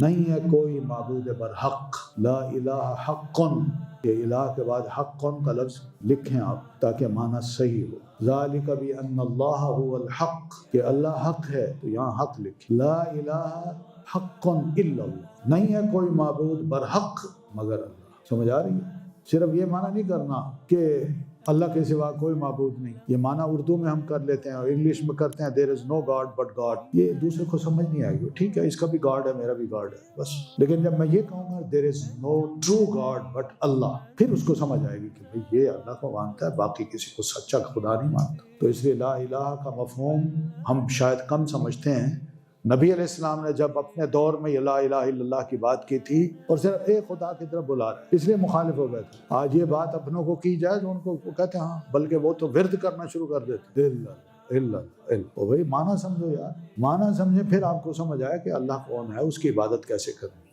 نہیں ہے کوئی معبود برحق، لا الہ حقن، یہ الہ کے بعد حقن کا لفظ لکھیں آپ تاکہ معنی صحیح ہو۔ ذالک بان اللہ هو الحق، کہ اللہ حق ہے، تو یہاں حق لکھیں۔ لا الہ حق الا اللہ، نہیں ہے کوئی معبود برحق مگر اللہ۔ سمجھ آ رہی ہے؟ صرف یہ معنی نہیں کرنا کہ اللہ کے سوا کوئی معبود نہیں، یہ معنی اردو میں ہم کر لیتے ہیں اور انگلش میں کرتے ہیں دیر از نو گاڈ بٹ گاڈ، یہ دوسرے کو سمجھ نہیں آئے گی۔ ٹھیک ہے، اس کا بھی گاڈ ہے، میرا بھی گاڈ ہے بس، لیکن جب میں یہ کہوں گا دیر از نو ٹرو گاڈ بٹ اللہ، پھر اس کو سمجھ آئے گی کہ بھئی یہ اللہ کو مانتا ہے، باقی کسی کو سچا خدا نہیں مانتا۔ تو اس لیے لا الہ کا مفہوم ہم شاید کم سمجھتے ہیں۔ نبی علیہ السلام نے جب اپنے دور میں یہ لا الہ الا اللہ کی بات کی تھی اور صرف ایک خدا کی طرف بلا رہے، اس لیے مخالف ہو گئے تھے۔ آج یہ بات اپنوں کو کی جائے تو ان کو کہتے ہیں ہاں، بلکہ وہ تو ورد کرنا شروع کر دیتے، بھائی معنی سمجھو یار، معنی سمجھے، پھر آپ کو سمجھ آیا کہ اللہ کون ہے، اس کی عبادت کیسے کرنی۔